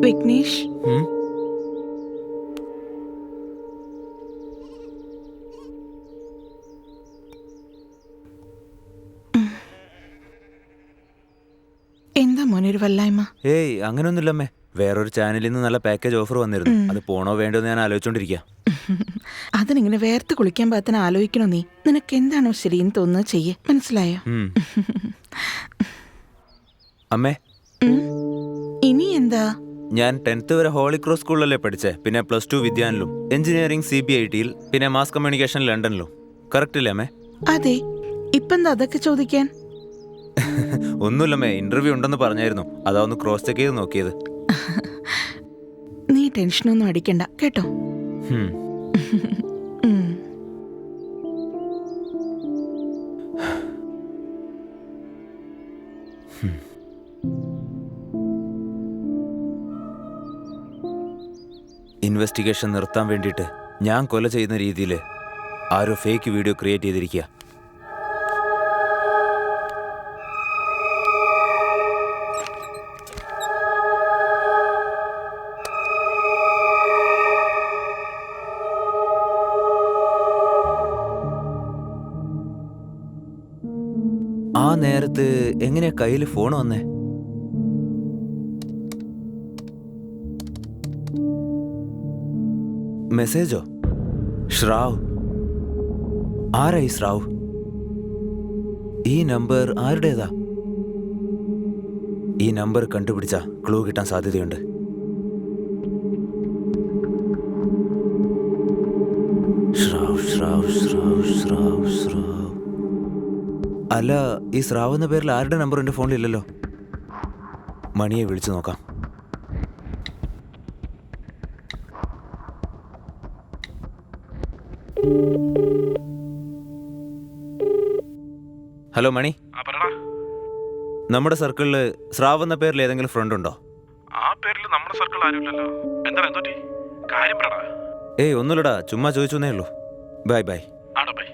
വിഘ്നേഷ്, എന്താ മോനൊരു വല്ലായ്മ? ഏയ് അങ്ങനെയൊന്നുമില്ലമ്മേ. വേറൊരു ചാനലിൽ നിന്ന് നല്ല പാക്കേജ് ഓഫർ വന്നിരുന്നു. അത് പോണോ വേണ്ടോ എന്ന് ഞാൻ ആലോചിച്ചോണ്ടിരിക്കുക. അതിനിങ്ങനെ വേർത്ത് കുളിക്കാൻ പാകത്തിന് ആലോചിക്കണോ നീ? നിനക്ക് എന്താണോ ശരിയെന്ന് തോന്നുന്നത് ചെയ്യേ, മനസ്സിലായോ? അമ്മേ, ഇനി എന്താ? ഞാൻ 10th വരെ ഹോളി ക്രോസ് സ്കൂളിലല്ലേ പഠിച്ചേ. പിന്നെ +2 വിദ്യാനിലും, എഞ്ചിനീയറിംഗ് CBITയിൽ, പിന്നെ മാസ് കമ്മ്യൂണിക്കേഷൻ ലണ്ടനിലും. കറക്റ്റ് ഇല്ലേ അമ്മേ? അതെ. ഇപ്പെന്താ അതൊക്കെ ചോദിക്കാൻ? ഒന്നുമില്ലമ്മേ, ഇന്റർവ്യൂ ഉണ്ടെന്ന് പറഞ്ഞായിരുന്നു. അതാ ഒന്ന് ക്രോസ് ചെക്ക് ചെയ്ത് നോക്കിയത്. നീ ടെൻഷനൊന്നും അടിക്കണ്ട കേട്ടോ. ഇൻവെസ്റ്റിഗേഷൻ നിർത്താൻ വേണ്ടിയിട്ട് ഞാൻ കൊല ചെയ്യുന്ന രീതിയിൽ ആരോ ഫേക്ക് വീഡിയോ ക്രിയേറ്റ് ചെയ്തിരിക്കുക. ആ നേരത്ത് എങ്ങനെയാ കയ്യിൽ ഫോൺ വന്നേ? മെസ്സേജോ? ശ്രാവ്? ആരായി ശ്രാവ്? ഈ നമ്പർ ആരുടേതാ? ഈ നമ്പർ കണ്ടുപിടിച്ച ക്ലൂ കിട്ടാൻ സാധ്യതയുണ്ട്. ശ്രാവ് ശ്രാവ് ശ്രാവ് ശ്രാവ് ശ്രാവ്. അല്ല, ഈ ശ്രാവ് എന്ന പേരിൽ ആരുടെ നമ്പർ എൻ്റെ ഫോണിലില്ലല്ലോ. മണിയെ വിളിച്ചു നോക്കാം. ഹലോ മണി, നമ്മുടെ സർക്കിളിൽ ശ്രാവ് എന്ന പേരിൽ ഏതെങ്കിലും ഫ്രണ്ട് ഉണ്ടോ? ആ പേരിൽ നമ്മുടെ സർക്കിൾ ആരുമില്ലല്ലോ. എന്താ എന്തോറ്റി കാര്യം പറടാ. ഏയ് ഒന്നുമില്ലടാ, ചുമ്മാ ചോദിച്ചേ ഉള്ളൂ. Bye bye. ആടാ ബൈ.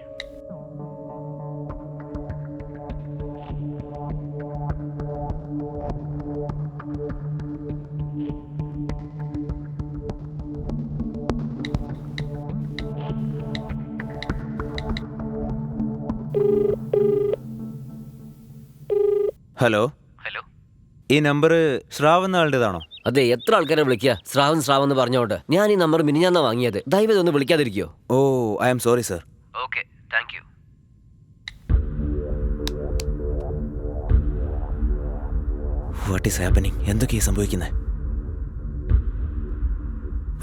ഹലോ. ഹലോ, ഈ നമ്പർ ശ്രാവ് എന്ന ആളുടേതാണോ? അതെ. എത്ര ആൾക്കാരെ വിളിക്കുക ശ്രാവൺ എന്ന് പറഞ്ഞോണ്ട്? ഞാൻ ഈ നമ്പർ മിനിഞ്ഞാന്നാ വാങ്ങിയത്. ദയവേത് ഒന്ന് വിളിക്കാതിരിക്കോ? ഓ, I am sorry sir. Okay, thank you. What is happening? എന്തൊക്കെയാണ് സംഭവിക്കുന്നത്?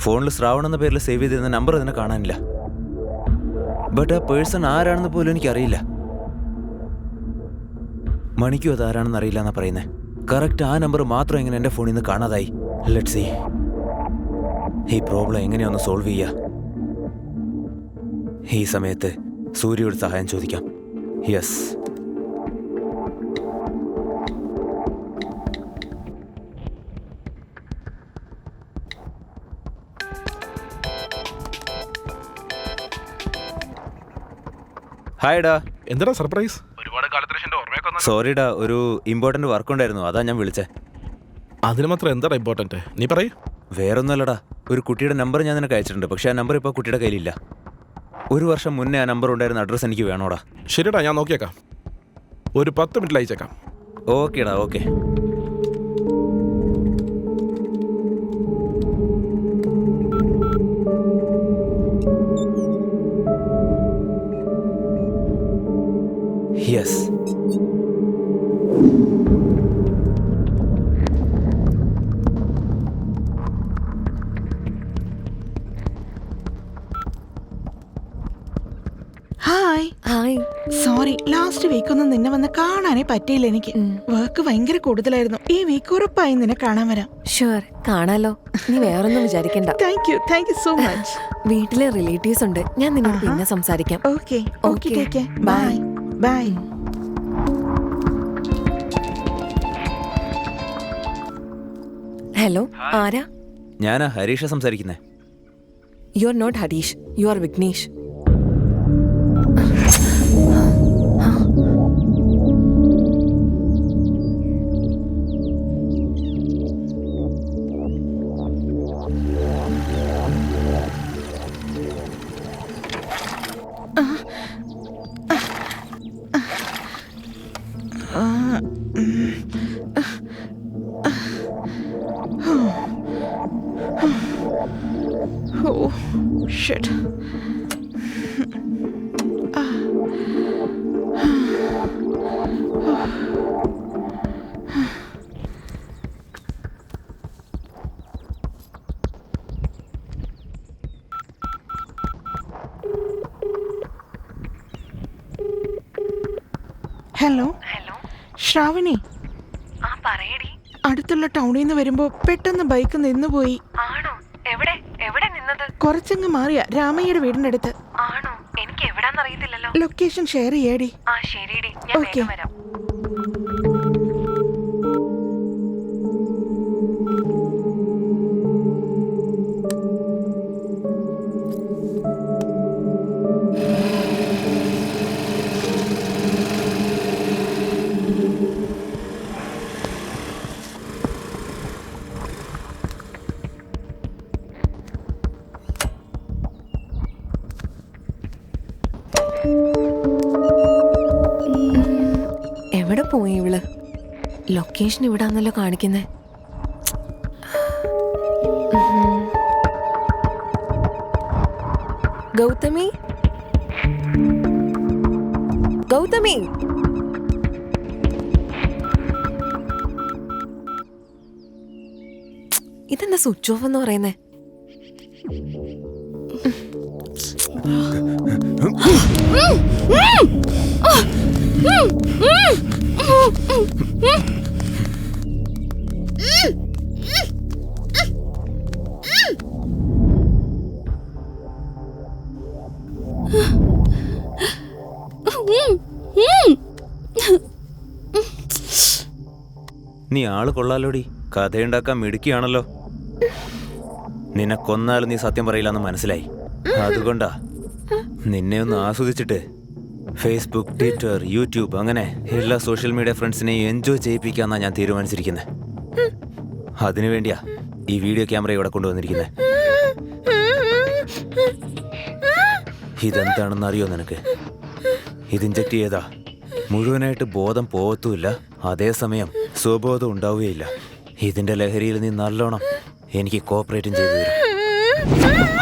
ഫോണിൽ ശ്രാവൺ എന്ന പേരിൽ സേവ് ചെയ്തിരുന്ന നമ്പർ അതിനെ കാണാനില്ല. ബട്ട് ആ പേഴ്സൺ ആരാണെന്ന് പോലും എനിക്കറിയില്ല. മണിക്കും അത് ആരാണെന്ന് അറിയില്ല എന്നാ പറയുന്നത്. കറക്റ്റ് ആ നമ്പർ മാത്രം എങ്ങനെ എൻ്റെ ഫോണിൽ നിന്ന് കാണാതായി? Let's see. ഈ പ്രോബ്ലം എങ്ങനെയൊന്ന് സോൾവ് ചെയ്യുക? ഈ സമയത്ത് സൂര്യയോട് സഹായം ചോദിക്കാം. യെസ്. ഹായ് ഡാ. എന്താ സർപ്രൈസ്? ഒരുപാട് കാലത്തിന് ശേഷം ഓർമ്മയൊക്കെ വന്നു. സോറി ഡാ, ഒരു ഇമ്പോർട്ടൻ്റ് വർക്ക് ഉണ്ടായിരുന്നു, അതാ ഞാൻ വിളിച്ചേ. അതിന് മാത്രം എന്താ ഇമ്പോർട്ടൻറ്റ്? നീ പറയൂ. വേറൊന്നുമല്ലടാ, ഒരു കുട്ടിയുടെ നമ്പർ ഞാൻ നിനക്ക് അയച്ചിട്ടുണ്ട്. പക്ഷേ ആ നമ്പർ ഇപ്പോൾ കുട്ടിയുടെ കയ്യിലില്ല. 1 വർഷം മുന്നേ ആ നമ്പർ ഉണ്ടായിരുന്ന അഡ്രസ്സ് എനിക്ക് വേണോടാ. ശരിടാ, ഞാൻ നോക്കിയേക്കാം. ഒരു 10 മിനിറ്റിൽ അയച്ചേക്കാം. ഓക്കേടാ, okay. Yes. Hi. Hi. Sorry, last week ഒന്നും നിന്നെ വന്ന് കാണാനേ പറ്റിയില്ല. എനിക്ക് വർക്ക് ഭയങ്കര കൂടുതലായിരുന്നു. ഈ വീക്ക് ഉറപ്പായി നിന്നെ കാണാൻ വരാം. ഷുവർ, കാണാലോ. നീ വേറൊന്നും വിചാരിക്കണ്ട. Thank you so much. വീട്ടിലെ റിലേറ്റീവ്സ് ഉണ്ട്, ഞാൻ നിന്നോട് പിന്നെ സംസാരിക്കാം. Okay okay, Okay. Take care. Bye bye. Hello, ആരാ? ഞാനാ ഹരീഷ സംസാരിക്കുന്നേ. You are not Harish, you are Vignesh. Oh, shit. Hello Shravani, ആ പറയടി. അടുത്തുള്ള ടൗണിൽ നിന്ന് വരുമ്പോ പെട്ടെന്ന് ബൈക്ക് നിന്നുപോയി. ആണോ? എവിടെ എവിടെ നിന്നത്? കുറച്ചങ്ങ് മാറിയ രാമയ്യയുടെ വീടിന്റെ അടുത്ത്. ആണോ? എനിക്ക് എവിടാന്നറിയത്തില്ലല്ലോ. Location share ചെയ്യടി. ആ ശരിടി, ഞാൻ Okay. വേഗം വരാം. എവിടെ പോയി ഇവള്? ലൊക്കേഷൻ ഇവിടാന്നല്ലോ കാണിക്കുന്നേ. ഗൗതമി, ഗൗതമി, ഇതെന്താ സ്വിച്ച് ഓഫ് എന്ന് പറയുന്നേ? നീ ആള് കൊള്ളാലോടി, കഥയുണ്ടാക്കാൻ മിടുക്കിയാണല്ലോ. നിന്നെ കൊന്നാലും നീ സത്യം പറയില്ലെന്ന് മനസ്സിലായി. അതുകൊണ്ടാ നിന്നെ ഒന്ന് ആസ്വദിച്ചിട്ട് ഫേസ്ബുക്ക്, ട്വിറ്റർ, യൂട്യൂബ് അങ്ങനെ എല്ലാ സോഷ്യൽ മീഡിയ ഫ്രണ്ട്സിനെയും എൻജോയ് ചെയ്യിപ്പിക്കാന്നാ ഞാൻ തീരുമാനിച്ചിരിക്കുന്നത്. അതിനുവേണ്ടിയാ ഈ വീഡിയോ ക്യാമറ ഇവിടെ കൊണ്ടുവന്നിരിക്കുന്നത്. ഇതെന്താണെന്ന് അറിയോ നിനക്ക്? ഇത് ഇഞ്ചക്ട് ചെയ്താ മുഴുവനായിട്ട് ബോധം പോവത്തുമില്ല, അതേസമയം സ്വബോധം ഉണ്ടാവുകയില്ല. ഇതിന്റെ ലഹരിയിൽ നീ നല്ലോണം എനിക്ക് കോപ്പറേറ്റും ചെയ്തു തരും.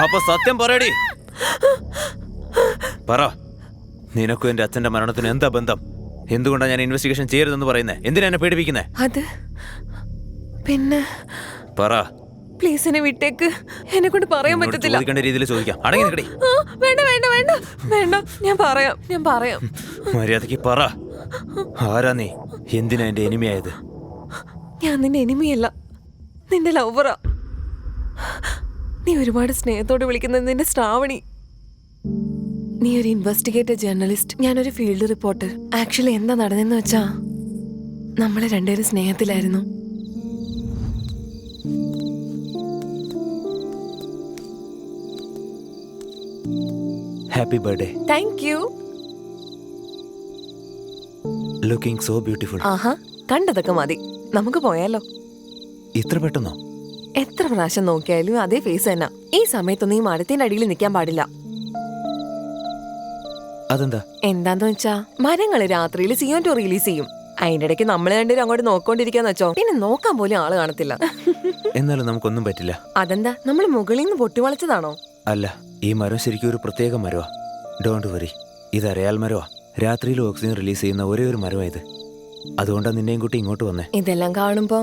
അപ്പൊ സത്യം പറയടി, പറ. നിനക്കും എന്റെ അച്ഛന്റെ മരണത്തിന് എന്താ ബന്ധം? എന്തുകൊണ്ടാണ് ഞാൻ ഇൻവെസ്റ്റിഗേഷൻ ചെയ്യരുതെന്ന് പറയുന്നത്? എന്തിനാ എന്നെ പേടിപ്പിക്കുന്നേ? അത് പിന്നെ പറ. പ്ലീസ് എന്നെ വിട്ടേക്ക്. എന്നെ കൊണ്ട് പറയാൻ നിന്നോട് പറ്റത്തില്ല. ചോദിക്കേണ്ട രീതിയിൽ ചോദിക്കാം. അടങ്ങി നിൽക്കടി. വേണ്ട വേണ്ട വേണ്ട വേണ്ട, ഞാൻ പറയാം. മര്യാദക്ക് പറ. ആരാ നീ? എന്തിനാ എന്റെ എനിമിയായത്? ഞാൻ നിന്റെ എനിമിയല്ല, നിന്റെ ലവറാ. നീ ഒരുപാട് സ്നേഹത്തോടെ വിളിക്കുന്നത് നിന്റെ ശ്രാവണി. നീ ഒരു ഇൻവെസ്റ്റിഗേറ്റർ ജേർണലിസ്റ്റ്, ഞാനൊരു ഫീൽഡ് റിപ്പോർട്ടർ. ആക്ച്വലി എന്താ നടന്നെന്ന് വെച്ചാ, നമ്മളെ രണ്ടുപേരും സ്നേഹത്തിലായിരുന്നു. Happy birthday. Thank you. Looking so beautiful. ആഹാ, കണ്ടതൊക്കെ മതി, നമുക്ക് പോയാലോ? ഇത്ര പെട്ടെന്നോ? എത്ര പ്രാവശ്യം നോക്കിയാലും അതേ ഫേസ് തന്നെ. ഈ സമയത്തൊന്നും ഈ മരത്തിന്റെ അടിയിൽ നിൽക്കാൻ പാടില്ല. അതെന്താ? എന്താന്ന് വെച്ചാ, മരങ്ങള് രാത്രിയിൽ CO2 റിലീസ് ചെയ്യും. അതിന്റെ ഇടയ്ക്ക് നമ്മൾ രണ്ടുപേരും അങ്ങോട്ട് നോക്കോണ്ടിരിക്കാന്ന് വെച്ചോ, പിന്നെ നോക്കാൻ പോലും ആള് കാണത്തില്ല. എന്നാലും നമുക്കൊന്നും പറ്റില്ല. അതെന്താ, നമ്മൾ മുകളിൽ നിന്ന് പൊട്ടിവളച്ചതാണോ? അല്ല, ഈ മരം ശരിക്കും ഒരു പ്രത്യേക മരമാ. ഡോണ്ട് വറി, ഇത് അരയാൽ മരമാ. രാത്രിയിൽ ഓക്സിജൻ റിലീസ് ചെയ്യുന്ന ഒരേ ഒരു മരമായത്. അതുകൊണ്ടാണ് നിന്നെയും കൂട്ടി ഇങ്ങോട്ട് വന്നേ. ഇതെല്ലാം കാണുമ്പോ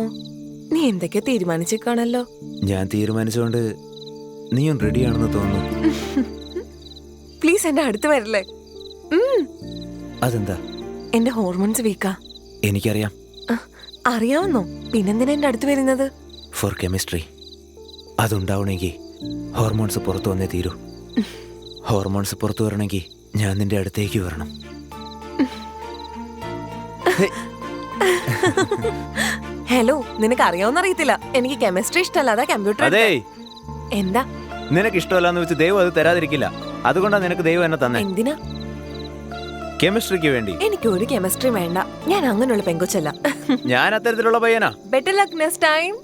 നീ എന്തൊക്കെ തീരുമാനിച്ചേക്കാണല്ലോ. ഞാൻ തീരുമാനിച്ചുകൊണ്ട് നീയും റെഡിയാണെന്ന് തോന്നുന്നു. പ്ലീസ് എന്റെ അടുത്ത് വരില്ലേ? അതെന്താ? എന്റെ ഹോർമോൺസ് വീക്കാ. എനിക്കറിയാം. അറിയാവുന്നോ? പിന്നെന്തിനാ എന്റെ അടുത്ത് വരുന്നത്? Four chemistry. അതുണ്ടാവണമെങ്കിൽ ഹോർമോൺസ് പുറത്തു വന്നേ തീരൂ. ഹോർമോൺസ് പുറത്തു വരണമെങ്കിൽ ഞാൻ നിന്റെ അടുത്തേക്ക് വരണം. ഹലോ, നിനക്ക് അറിയാവുന്ന അറിയത്തില്ല, എനിക്ക് കെമിസ്ട്രി ഇഷ്ടമല്ല, അതാ കമ്പ്യൂട്ടർ. അതേ, എന്താ? നിനക്ക് ഇഷ്ടമല്ലാന്ന് വെച്ച് ദൈവം അത് തരാതിരിക്കില്ല. അതുകൊണ്ടാണ് നിനക്ക് ദൈവം എന്നെ തന്നെ. എന്തിനാ? കെമിസ്ട്രിക്ക് വേണ്ടി. എനിക്ക് ഒരു കെമിസ്ട്രി വേണ്ട, ഞാൻ അങ്ങനെയുള്ള പെങ്കൊച്ചല്ല. ഞാൻ അത്തരത്തിലുള്ള പയ്യനാ. Better luck next time.